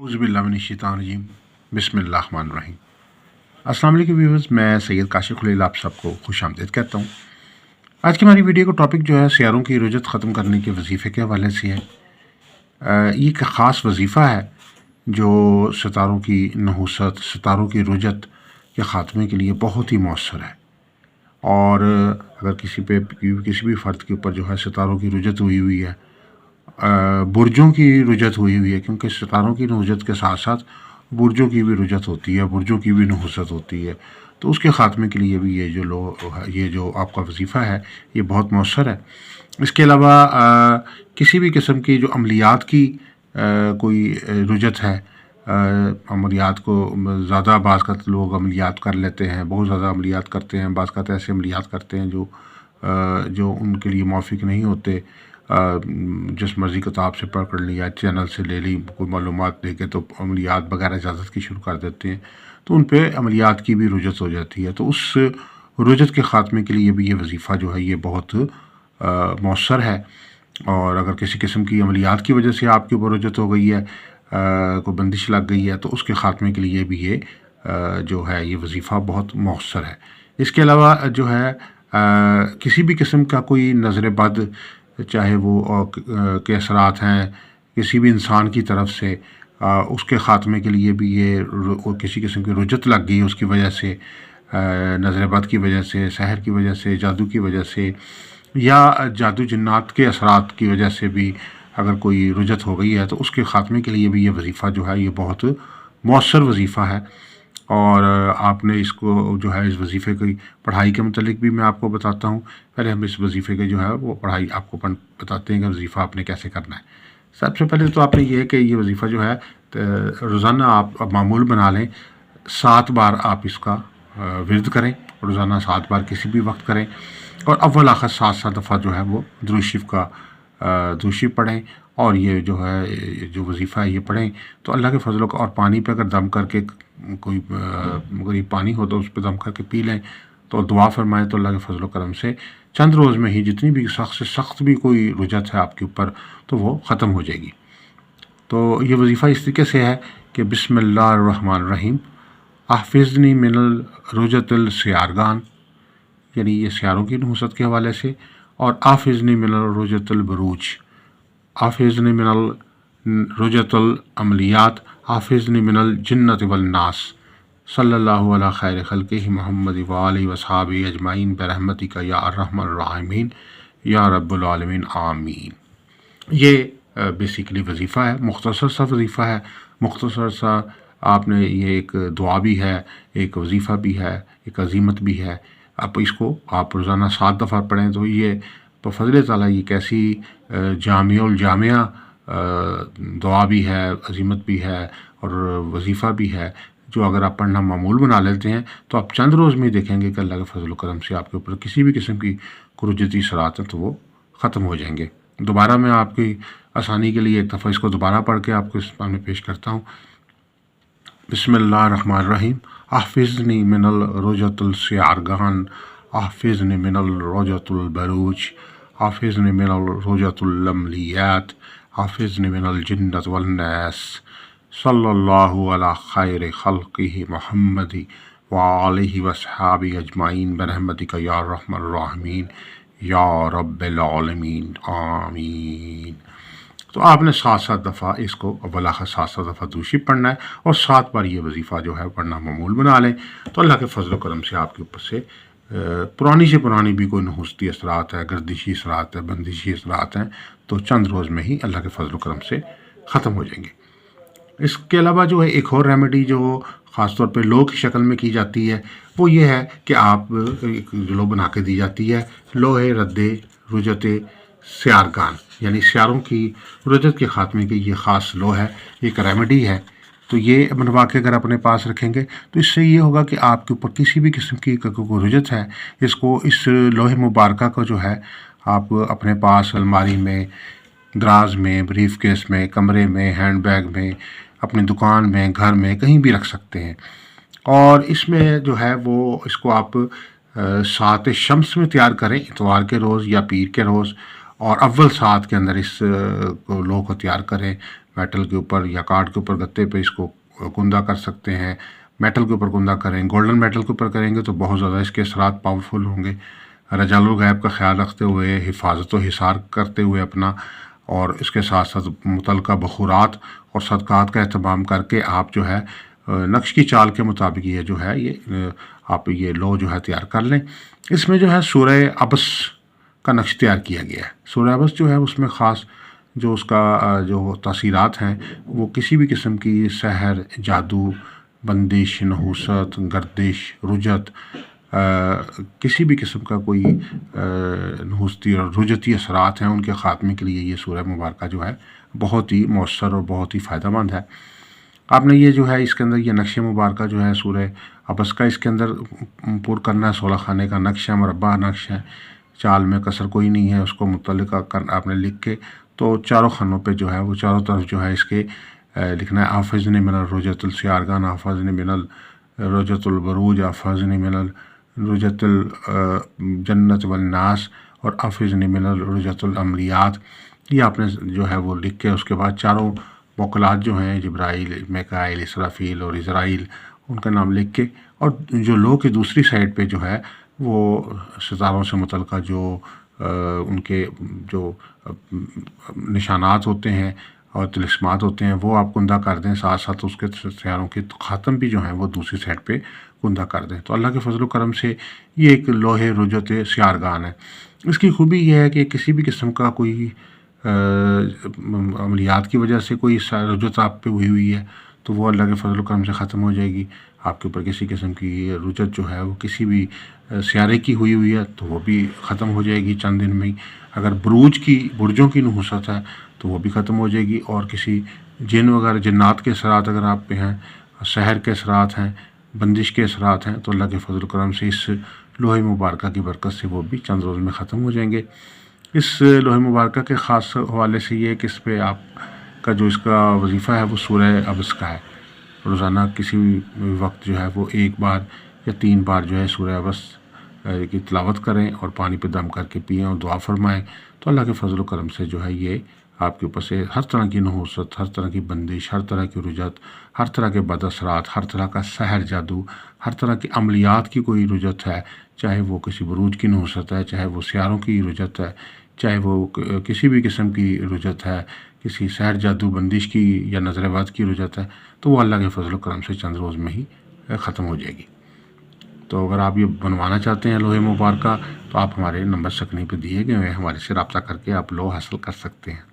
औज़ुबिल्लाहिमिनश्शैतानिर्रजीम बिस्मिल्लाहिर्रहमानिर्रहीम। अस्सलाम वालेकुम व्यूअर्स, मैं सैयद काशिफ खलील आप सबको खुश आमदीद कहता हूँ। आज की हमारी वीडियो का टॉपिक जो है सियारों की रुजत ख़त्म करने के वजीफ़े के हवाले से है। ये एक ख़ास वजीफ़ा है जो सितारों की नहुसत, सितारों की रुजत के ख़ात्मे के लिए बहुत ही मौसर है। और अगर किसी भी फ़र्द के ऊपर जो है सितारों की रुजत हुई हुई है, बुर्जों की रुजत हुई हुई है, क्योंकि सितारों की रुजत के साथ साथ बुर्जों की भी रुजत होती है, बुर्जों की भी नहुसत होती है। तो उसके ख़ात्मे के लिए भी ये जो आपका वजीफ़ा है ये बहुत मौसर है। इसके अलावा किसी भी किस्म की जो अमलियात की कोई रुजत है, अमलियात को ज़्यादा बाज़ लोग अमलियात कर लेते हैं, बहुत ज़्यादा अमलियात करते हैं, बाज़ ऐसे अमलियात करते हैं जो उनके लिए मौफिक नहीं होते। जिस मर्ज़ी किताब से पढ़ लिया, चैनल से ले ली, कोई मालूमात लेके तो अमलियात वगैरह इजाज़त की शुरू कर देते हैं, तो उन पे अमलियात की भी रुजत हो जाती है। तो उस रुजत के ख़ात्मे के लिए भी ये वजीफ़ा जो है ये बहुत मौसर है। और अगर किसी किस्म की अमलियात की वजह से आपके ऊपर रुजत हो गई है, कोई बंदिश लग गई है, तो उसके ख़ात्मे के लिए भी ये जो है ये वजीफ़ा बहुत मौसर है। इसके अलावा जो है किसी भी किस्म का कोई नज़र बद, चाहे वो के असरात हैं किसी भी इंसान की तरफ से, उसके ख़ात्मे के लिए भी ये किसी किस्म की रुजत लग गई उसकी वजह से, नज़र बद की वजह से, सहर की वजह से, जादू की वजह से, या जादू जिन्नात के असरात की वजह से भी अगर कोई रुजत हो गई है, तो उसके ख़ात्मे के लिए भी ये वजीफ़ा जो है ये बहुत मौसर वजीफ़ा है। और आपने इसको जो है इस वजीफ़े की पढ़ाई के मतलब भी मैं आपको बताता हूँ। पहले हम इस वजीफ़े के जो है वो पढ़ाई आपको बताते हैं कि वजीफ़ा आपने कैसे करना है। सबसे पहले तो आपने ये है कि ये वजीफ़ा जो है रोज़ाना आप मामूल बना लें, 7 बार आप इसका विर्द करें, रोज़ाना 7 बार किसी भी वक्त करें, और अव्वल आखिर 7 दफ़ा जो है वो दुरूद शरीफ का दुरूद शरीफ पढ़ें। और ये जो है जो वजीफ़ा है ये पढ़ें तो अल्लाह के फजलों का, और पानी पे अगर दम करके कोई अगर ये पानी हो तो उस पर दम करके पी लें, तो दुआ फरमाएं, तो अल्लाह के फजल करम से चंद रोज़ में ही जितनी भी सख्त से सख्त भी कोई रुजत है आपके ऊपर तो वो ख़त्म हो जाएगी। तो ये वजीफ़ा इस तरीके से है कि बिस्मिल्लाहिर्रहमानिर्रहीम, आफ़िज़नी मिनल रुजतिल सियारगान, यानी ये सियारों की नहुसत के हवाले से, और आफ़िज़नी मिनल रुजतिल बरूज, आफ़िज़नी मिनल रुजतुल अमलियात, हाफ़िज़नी मिनल जिन्नत वल नास, सल्लल्लाहु अला खैर खल्क़िही मुहम्मद व आलिहि व अस्हाबिही अजमाइन बिरहमतिका या अर्हमर राहिमीन या रब्बुल आलमीन आमीन। ये बेसिकली वजीफ़ा है, मुख्तसर सा वजीफ़ा है, मुख्तसर सा। आपने ये एक दुआ भी है, एक वजीफ़ा भी है, एक अज़ीमत भी है। आप इसको आप रोज़ाना 7 दफ़ा पढ़ें तो ये बफ़ज़ल ताला ये कैसी जामिउल जामिया दुआ भी है, अज़ीमत भी है और वजीफ़ा भी है, जो अगर आप पढ़ना मामूल बना लेते हैं तो आप चंद रोज़ में देखेंगे कि अल्लाह के फजल करम से आपके ऊपर किसी भी किस्म की कुरुजती असरात हैं तो वो ख़त्म हो जाएंगे। दोबारा मैं आपकी आसानी के लिए एक दफ़ा इसको दोबारा पढ़ के आपको इस सामने पेश करता हूँ। बिस्मिल्लाहिर्रहमानिर्रहीम, आफ़िज़नी मिनल रुजतिल सियारगान, आफ़िज़नी मिनल रुजतिल बरूज, आफ़िज़नी मिनल रुजतिल अमलियात, हाफ़िज़नी मिनल जिन्नत वल नास, सल्लल्लाहु अला खैर खल्क़िही मुहम्मद व आलिहि व अस्हाबिही अजमाइन बिरहमतिका या अर्हमर राहिमीन या रब्बिल आलमीन आमीन। तो आपने 7 दफ़ा इसको अव्वल आखिर 7 दफ़ा दुरूद शरीफ पढ़ना है, और 7 बार ये वजीफ़ा जो है पढ़ना मामूल बना लें, तो अल्लाह के फजल करम से आपके ऊपर से पुरानी से पुरानी भी कोई नहुसती असरात है, गर्दिशी असरात है, बंदिशी असरात हैं, तो चंद रोज़ में ही अल्लाह के फजल करम से ख़त्म हो जाएंगे। इसके अलावा जो है एक और रेमेडी जो ख़ास तौर पे लो की शक्ल में की जाती है, वो ये है कि आप एक लो बना के दी जाती है, लोहे रद्दे रुजत सियारगान, यानी सियारों की रुजत के ख़ात्मे की ये ख़ास लो है, एक रेमेडी है। तो ये बनवा के अगर अपने पास रखेंगे तो इससे ये होगा कि आपके ऊपर किसी भी किस्म की कोई रुजत है, इसको इस लोहे मुबारक को जो है आप अपने पास अलमारी में, दराज में, ब्रीफ केस में, कमरे में, हैंड बैग में, अपनी दुकान में, घर में, कहीं भी रख सकते हैं। और इसमें जो है वो इसको आप सात शम्स में तैयार करें, इतवार के रोज़ या पीर के रोज़, اور اول ساتھ کے اندر اس لو کو تیار کریں. میٹل کے اوپر یا کارڈ کے اوپر گتے پہ اس کو کندہ کر سکتے ہیں. میٹل کے اوپر کندہ کریں. گولڈن میٹل کے اوپر کریں گے تو بہت زیادہ اس کے اثرات پاورفل ہوں گے. رجال الغیب کا خیال رکھتے ہوئے، حفاظت و حصار کرتے ہوئے اپنا، اور اس کے ساتھ ساتھ متعلقہ بخورات اور صدقات کا اہتمام کر کے آپ جو ہے نقش کی چال کے مطابق یہ جو ہے آپ یہ لو جو ہے تیار کر لیں. اس میں جو ہے سورہ عبس کا نقش تیار کیا گیا ہے. سورہ عبس جو ہے اس میں خاص جو اس کا جو تاثیرات ہیں وہ کسی بھی قسم کی سحر، جادو، بندش، نحوست، گردش، رجت، کسی بھی قسم کا کوئی نحوستی اور رجتی اثرات ہیں ان کے خاتمے کے لیے یہ سورہ مبارکہ جو ہے بہت ہی مؤثر اور بہت ہی فائدہ مند ہے. آپ نے یہ جو ہے اس کے اندر یہ نقش مبارکہ جو ہے سورہ عبس کا اس کے اندر پر کرنا ہے. 16 خانے کا نقش ہے، مربع نقش ہے، چال میں کسر کوئی نہیں ہے. اس کو متعلقہ آپ نے لکھ کے تو چاروں خانوں پہ جو ہے وہ چاروں طرف جو ہے اس کے لکھنا ہے حافظنی من الرجت السیارگان، حافظنی من الرجت البروج، حافظنی من الرجت الجنت والناس، اور حافظنی من الرجت العملیات. یہ آپ نے جو ہے وہ لکھ کے اس کے بعد چاروں موکلات جو ہیں جبرائیل، میکائیل، اسرافیل اور اسرائیل، ان کا نام لکھ کے، اور جو لو کی دوسری سائڈ پہ جو ہے وہ ستاروں سے متعلقہ جو ان کے جو نشانات ہوتے ہیں اور طلسمات ہوتے ہیں وہ آپ کندہ کر دیں. ساتھ ساتھ اس کے سیاروں کے خاتم بھی جو ہیں وہ دوسری سائڈ پہ کندہ کر دیں. تو اللہ کے فضل و کرم سے یہ ایک لوح رجت سیارگان ہے. اس کی خوبی یہ ہے کہ کسی بھی قسم کا کوئی عملیات کی وجہ سے کوئی رجت آپ پہ ہوئی ہے تو وہ اللہ کے فضل و کرم سے ختم ہو جائے گی. آپ کے اوپر کسی قسم کی رجت جو ہے وہ کسی بھی سیارے کی ہوئی ہے تو وہ بھی ختم ہو جائے گی چند دن میں ہی. اگر برجوں کی نحوست ہے تو وہ بھی ختم ہو جائے گی. اور کسی جن وغیرہ جنات کے اثرات اگر آپ پہ ہیں، سحر کے اثرات ہیں، بندش کے اثرات ہیں، تو اللہ کے فضل و کرم سے اس لوح مبارکہ کی برکت سے وہ بھی چند روز میں ختم ہو جائیں گے. اس لوح مبارکہ کے خاص حوالے سے یہ کہ اس پہ آپ کا جو اس کا وظیفہ ہے وہ سورہ عبس کا ہے. روزانہ کسی وقت جو ہے وہ 1 بار یا 3 بار جو ہے سورہ عبس کی تلاوت کریں اور پانی پہ دم کر کے پئیں اور دعا فرمائیں. تو اللہ کے فضل و کرم سے جو ہے یہ آپ کے اوپر سے ہر طرح کی نحوست، ہر طرح کی بندش، ہر طرح کی رجت، ہر طرح کے بد اثرات، ہر طرح کا سحر جادو، ہر طرح کی عملیات کی کوئی رجت ہے، چاہے وہ کسی بروج کی نحوست ہے، چاہے وہ سیاروں کی رجت ہے، چاہے وہ کسی بھی قسم کی رجت ہے، کسی سحر جادو بندش کی یا نظر بد کی رجت ہے، تو وہ اللہ کے فضل و کرم سے چند روز میں ہی ختم ہو جائے گی. تو اگر آپ یہ بنوانا چاہتے ہیں لوح مبارکہ تو آپ ہمارے نمبر سکرین پہ دیے گئے ہیں، ہمارے سے رابطہ کر کے آپ لوح حاصل کر سکتے ہیں.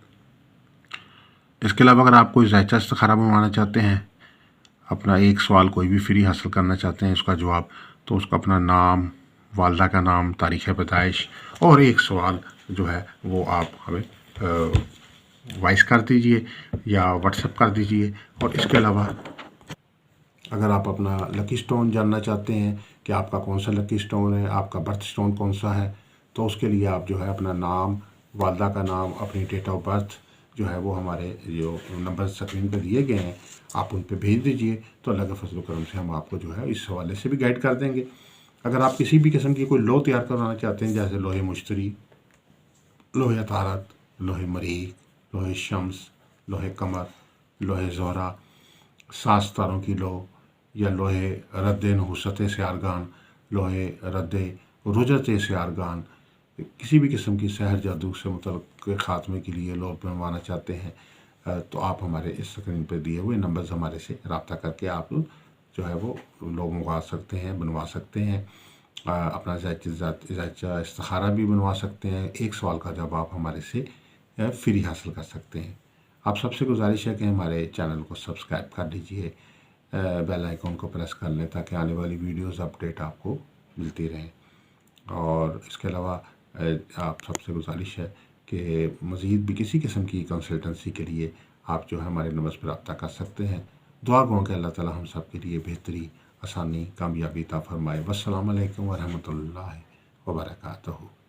اس کے علاوہ اگر آپ کوئی ذائچہ استخارہ بنوانا چاہتے ہیں، اپنا ایک سوال کوئی بھی فری حاصل کرنا چاہتے ہیں اس کا جواب، تو اس کا اپنا نام، والدہ کا نام، تاریخ پیدائش اور ایک سوال جو ہے وہ آپ ہمیں وائس کر دیجئے یا واٹس ایپ کر دیجئے. اور اس کے علاوہ اگر آپ اپنا لکی سٹون جاننا چاہتے ہیں کہ آپ کا کون سا لکی سٹون ہے، آپ کا برتھ سٹون کون سا ہے، تو اس کے لیے آپ جو ہے اپنا نام، والدہ کا نام، اپنی ڈیٹ آف برتھ جو ہے وہ ہمارے جو نمبر سکرین پہ دیے گئے ہیں آپ ان پہ بھیج دیجئے. تو اللہ کے فضل و کرم سے ہم آپ کو جو ہے اس حوالے سے بھی گائیڈ کر دیں گے. اگر آپ کسی بھی قسم کی کوئی لو تیار کروانا چاہتے ہیں جیسے لوح مشتری، لوح عطارد، لوح مریخ، لوح شمس، لوح قمر، لوح زہرہ، 7 ستاروں کی لو، یا لوح رد نحوست سیارگان، لوح رد رجت سیارگان، کسی بھی قسم کی سحر جادو سے متعلق خاتمے کے لیے لو بنوانا چاہتے ہیں تو آپ ہمارے اس سکرین پہ دیے ہوئے نمبرز ہمارے سے رابطہ کر کے آپ جو ہے وہ لو منگوا سکتے ہیں، بنوا سکتے ہیں. اپنا ذائچہ استخارہ بھی بنوا سکتے ہیں. ایک سوال کا جواب آپ ہمارے سے فری حاصل کر سکتے ہیں. آپ سب سے گزارش ہے کہ ہمارے چینل کو سبسکرائب کر لیجیے، بیل آئیکن کو پریس کر لیں تاکہ آنے والی ویڈیوز اپڈیٹ آپ کو ملتی رہیں. اور اس کے علاوہ آپ سب سے گزارش ہے کہ مزید بھی کسی قسم کی کنسلٹنسی کے لیے آپ جو ہے ہمارے نمبر پر رابطہ کر سکتے ہیں. دعا گو کہ اللہ تعالی ہم سب کے لیے بہتری، آسانی، کامیابی عطا فرمائے. والسلام علیکم ورحمۃ اللہ وبرکاتہ.